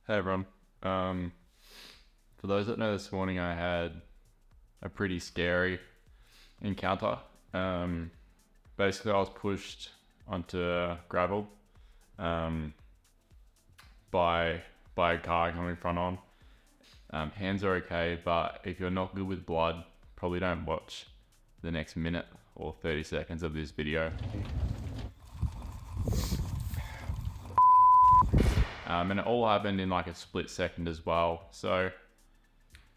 Hey everyone. For those that know, this morning I had a pretty scary encounter. Basically, I was pushed onto gravel by a car coming front on. Hands are okay, but if you're not good with blood, probably don't watch the next minute or 30 seconds of this video. And it all happened in like a split second as well. So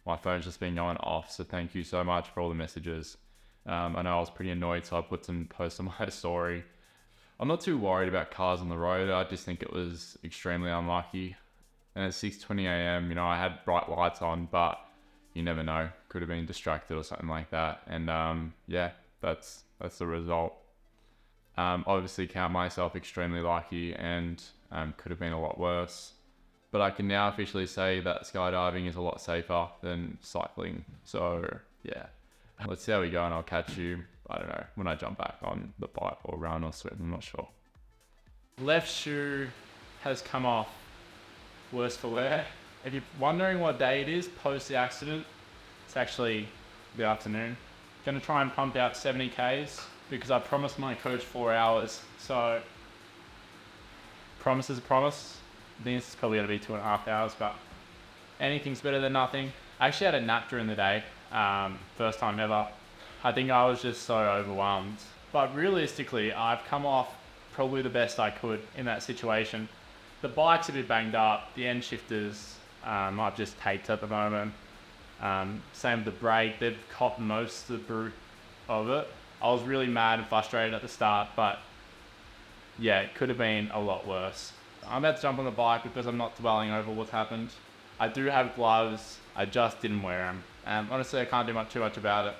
my phone's just been going off. So thank you so much for all the messages. I know I was pretty annoyed, so I put some posts on my story. I'm not too worried about cars on the road. I just think it was extremely unlucky. And at 6:20 a.m, I had bright lights on, but you never know. Could have been distracted or something like that. And yeah, that's the result. Obviously count myself extremely lucky, and could have been a lot worse. But I can now officially say that skydiving is a lot safer than cycling. So yeah, let's see how we go, and I'll catch you, I don't know, when I jump back on the bike or run or swim, I'm not sure. Left shoe has come off, worse for wear. If you're wondering what day it is post the accident, it's actually the afternoon. Gonna try and pump out 70 Ks because I promised my coach 4 hours. So promise is a promise. I think this is probably gonna be 2.5 hours, but anything's better than nothing. I actually had a nap during the day, first time ever. I think I was just so overwhelmed. But realistically, I've come off probably the best I could in that situation. The bike's a bit banged up, the end shifters I've just taped at the moment. Same with the brake, they've copped most of the brute of it. I was really mad and frustrated at the start, but yeah, it could have been a lot worse. I'm about to jump on the bike because I'm not dwelling over what's happened. I do have gloves, I just didn't wear them. Honestly, I can't do too much about it.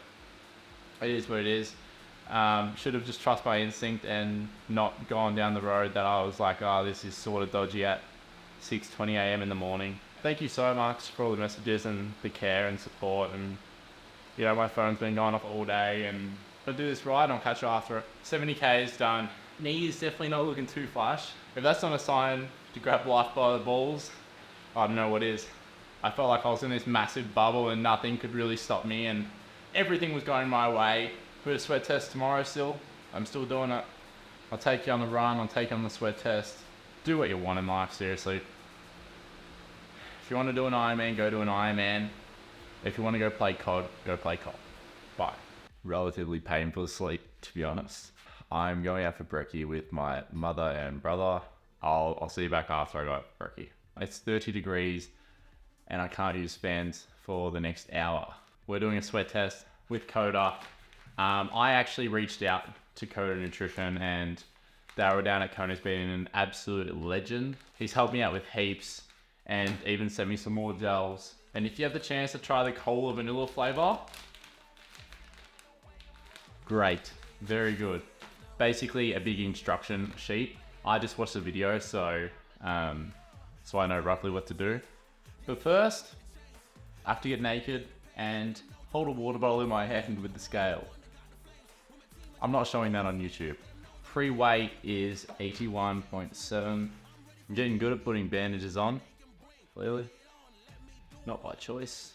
It is what it is. Should have just trusted my instinct and not gone down the road that I was like, oh, this is sort of dodgy at 6:20 a.m. in the morning. Thank you so much for all the messages and the care and support. And my phone's been going off all day, and I'll do this right and I'll catch you after it. 70 Ks done. Knee is definitely not looking too flush. If that's not a sign to grab life by the balls, I don't know what is. I felt like I was in this massive bubble and nothing could really stop me, and everything was going my way. We've got a sweat test tomorrow still. I'm still doing it. I'll take you on the run, I'll take you on the sweat test. Do what you want in life, seriously. If you want to do an Ironman, go do an Ironman. If you want to go play COD, go play COD. Bye. Relatively painful sleep, to be honest. I'm going out for brekkie with my mother and brother. I'll see you back after I go out for brekkie. It's 30 degrees and I can't use fans for the next hour. We're doing a sweat test with Koda. I actually reached out to Kona Nutrition, and Darryl down at Kona's been an absolute legend. He's helped me out with heaps and even sent me some more gels. And if you have the chance to try the cola vanilla flavor, great, very good. Basically a big instruction sheet. I just watched the video, so I know roughly what to do. But first, I have to get naked and hold a water bottle in my hand with the scale. I'm not showing that on YouTube. Free weight is 81.7. I'm getting good at putting bandages on, clearly. Not by choice.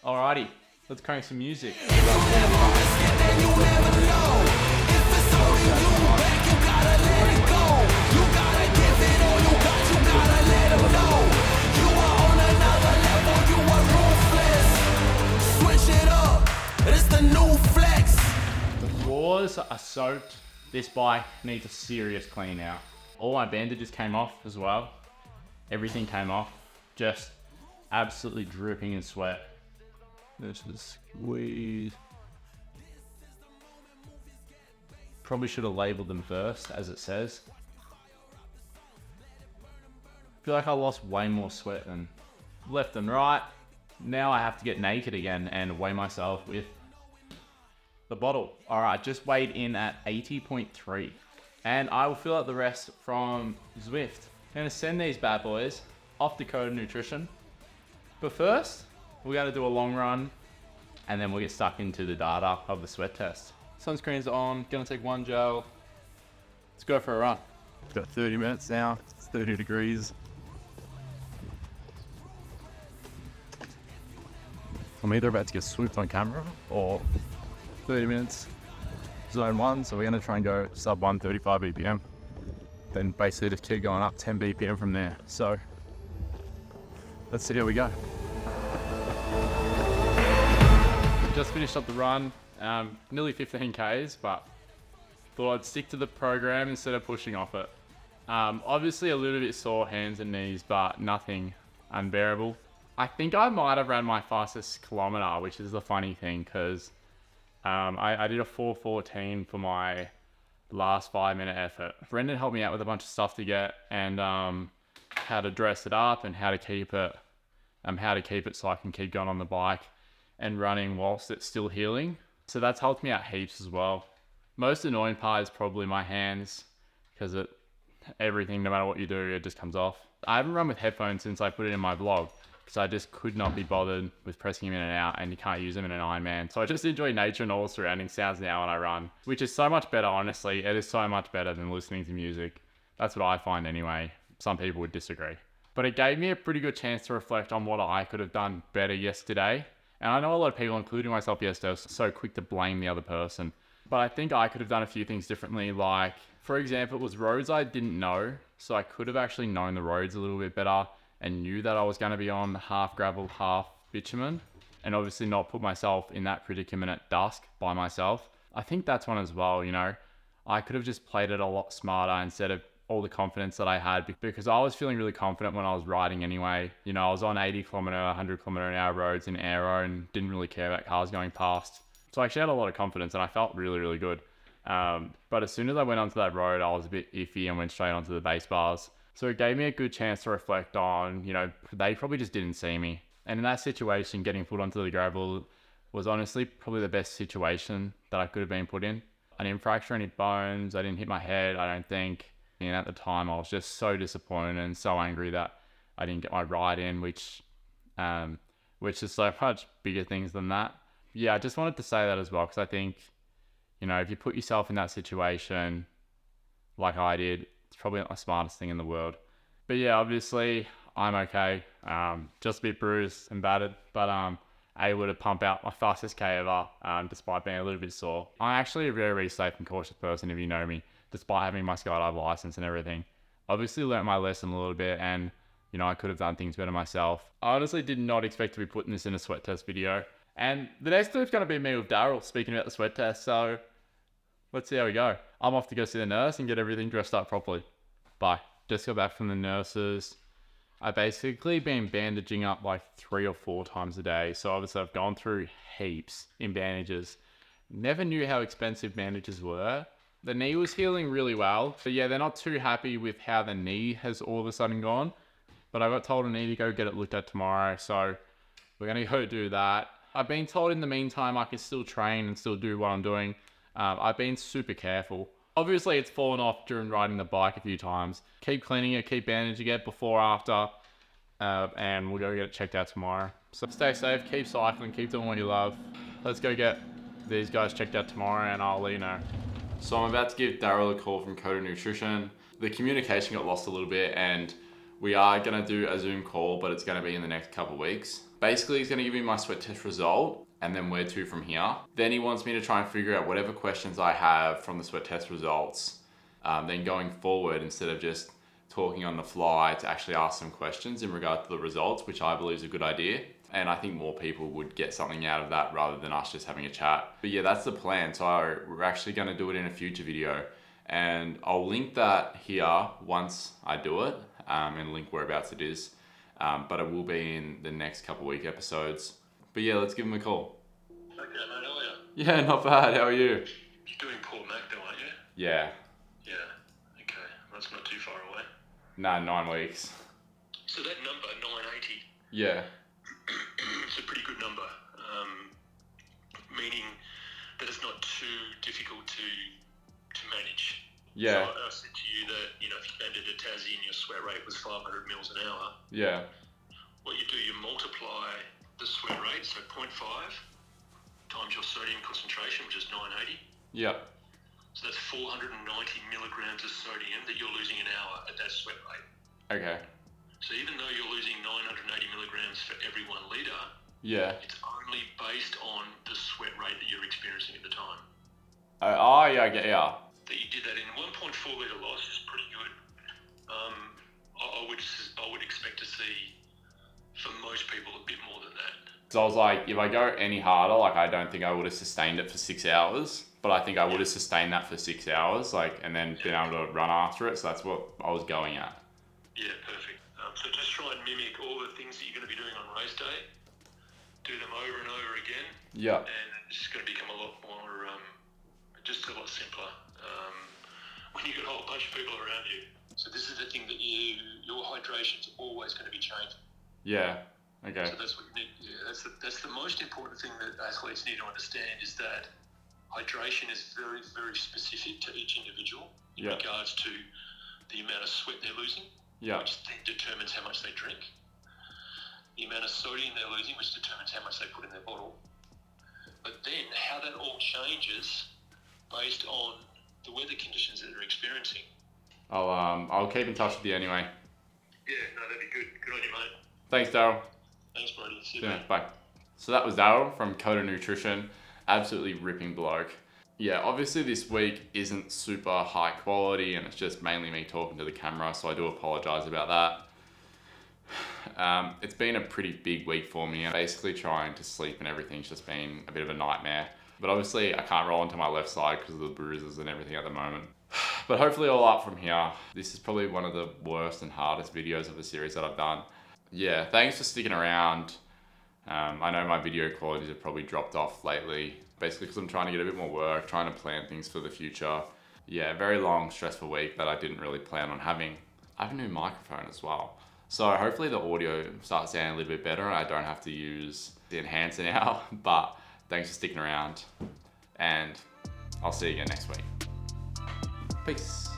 Alrighty, let's crank some music. The floors are soaked. This bike needs a serious clean out. All my bandages came off as well. Everything came off. Just absolutely dripping in sweat. This is squeeze. Probably should have labeled them first, as it says. I feel like I lost way more sweat than left and right. Now I have to get naked again and weigh myself with the bottle. All right, just weighed in at 80.3. And I will fill out the rest from Zwift. I'm gonna send these bad boys off to Kona Nutrition. But first, we're gonna do a long run, and then we'll get stuck into the data of the sweat test. Sunscreen's on, gonna take one gel. Let's go for a run. It's got 30 minutes now, it's 30 degrees. I'm either about to get swooped on camera or 30 minutes zone 1, so we're going to try and go sub 135 BPM. Then basically just keep going up 10 BPM from there. So let's see how we go. Just finished up the run, nearly 15 Ks, but thought I'd stick to the program instead of pushing off it. Obviously a little bit sore hands and knees, but nothing unbearable. I think I might have ran my fastest kilometer, which is the funny thing, because I did a 4:14 for my last 5-minute effort. Brendan helped me out with a bunch of stuff to get, and how to dress it up and how to keep it so I can keep going on the bike and running whilst it's still healing. So that's helped me out heaps as well. Most annoying part is probably my hands, because everything, no matter what you do, it just comes off. I haven't run with headphones since I put it in my vlog, because I just could not be bothered with pressing them in and out, and you can't use them in an Ironman. So I just enjoy nature and all the surrounding sounds now when I run, which is so much better, honestly. It is so much better than listening to music. That's what I find anyway. Some people would disagree. But it gave me a pretty good chance to reflect on what I could have done better yesterday. And I know a lot of people, including myself yesterday, are so quick to blame the other person. But I think I could have done a few things differently. Like, for example, it was roads I didn't know. So I could have actually known the roads a little bit better and knew that I was going to be on half gravel, half bitumen, and obviously not put myself in that predicament at dusk by myself. I think that's one as well, you know. I could have just played it a lot smarter instead of all the confidence that I had, because I was feeling really confident when I was riding anyway. You know, I was on 80 kilometer, 100 kilometer an hour roads in aero and didn't really care about cars going past. So I actually had a lot of confidence and I felt really, really good. But as soon as I went onto that road, I was a bit iffy and went straight onto the base bars. So it gave me a good chance to reflect on, you know, they probably just didn't see me. And in that situation, getting put onto the gravel was honestly probably the best situation that I could have been put in. I didn't fracture any bones. I didn't hit my head, I don't think. And at the time, I was just so disappointed and so angry that I didn't get my ride in, which is so much bigger things than that. Yeah, I just wanted to say that as well, because I think, you know, if you put yourself in that situation like I did, it's probably not the smartest thing in the world. But yeah, obviously I'm okay. Just a bit bruised and battered, but able to pump out my fastest K ever, despite being a little bit sore. I'm actually a very, very safe and cautious person, if you know me, despite having my skydive license and everything. Obviously learnt my lesson a little bit, and you know, I could have done things better myself. I honestly did not expect to be putting this in a sweat test video. And the next clip's going to be me with Darryl speaking about the sweat test, so let's see how we go. I'm off to go see the nurse and get everything dressed up properly. Bye. Just got back from the nurses. I've basically been bandaging up like 3 or 4 times a day. So obviously I've gone through heaps in bandages. Never knew how expensive bandages were. The knee was healing really well. But yeah, they're not too happy with how the knee has all of a sudden gone. But I got told I need to go get it looked at tomorrow. So we're going to go do that. I've been told in the meantime I can still train and still do what I'm doing. I've been super careful. Obviously, it's fallen off during riding the bike a few times. Keep cleaning it, keep bandaging it before, after, and we'll go get it checked out tomorrow. So stay safe, keep cycling, keep doing what you love. Let's go get these guys checked out tomorrow, and I'll let you know. So I'm about to give Darryl a call from Kona Nutrition. The communication got lost a little bit, and we are going to do a Zoom call, but it's going to be in the next couple of weeks. Basically, he's going to give me my sweat test result, and then where to from here. Then he wants me to try and figure out whatever questions I have from the sweat test results. Then going forward, instead of just talking on the fly, to actually ask some questions in regard to the results, which I believe is a good idea. And I think more people would get something out of that rather than us just having a chat. But yeah, that's the plan. So we're actually going to do it in a future video. And I'll link that here once I do it, and link whereabouts it is. But it will be in the next couple week episodes. But yeah, let's give him a call. Okay, mate, how are you? Yeah, not bad. How are you? You're doing Port Mac though, aren't you? Yeah. Yeah, okay. That's not too far away. Nah, 9 weeks. So that number, 980, Yeah. it's a pretty good number. Meaning that it's not too difficult to manage. Yeah. So I said to you that, you know, if you landed a Tassie and your sweat rate was 500 mils an hour, Yeah. what you do, you multiply the sweat rate, so 0.5 times your sodium concentration, which is 980. Yeah. So that's 490 milligrams of sodium that you're losing an hour at that sweat rate. Okay. So even though you're losing 980 milligrams for every 1 litre, Yeah. it's only only based on the sweat rate that you're experiencing at the time. Yeah, I get yeah. That you did that in 1.4 litre loss is pretty good. I would expect to see, for most people, a bit more than that. So I was like, if I go any harder, like I don't think I would have sustained it for 6 hours, but I think I would have sustained that for 6 hours, like, and then been able to run after it. So that's what I was going at. Yeah, perfect. So just try and mimic all the things that you're going to be doing on race day. Do them over and over again. Yeah. And it's just going to become a lot more, just a lot simpler when you've got a whole bunch of people around you. So this is the thing that your hydration's always going to be changing. Yeah. Okay. So that's what you need. Yeah, that's the most important thing that athletes need to understand, is that hydration is very, very specific to each individual in regards to the amount of sweat they're losing, which then determines how much they drink. The amount of sodium they're losing, which determines how much they put in their bottle. But then how that all changes based on the weather conditions that they're experiencing. I'll keep in touch with you anyway. Yeah, no, that'd be good. Good on you, mate. Thanks, Darryl. Thanks, Brody. See you, Yeah, mate. bye. So that was Darryl from Kona Nutrition. Absolutely ripping bloke. Yeah, obviously this week isn't super high quality and it's just mainly me talking to the camera, so I do apologize about that. It's been a pretty big week for me, and basically trying to sleep and everything's just been a bit of a nightmare. But obviously I can't roll onto my left side because of the bruises and everything at the moment. But hopefully all up from here. This is probably one of the worst and hardest videos of the series that I've done. Yeah, thanks for sticking around. I know my video qualities have probably dropped off lately, basically because I'm trying to get a bit more work, trying to plan things for the future. Yeah, very long, stressful week that I didn't really plan on having. I have a new microphone as well. So hopefully the audio starts sounding a little bit better and I don't have to use the enhancer now. But thanks for sticking around, and I'll see you again next week. Peace.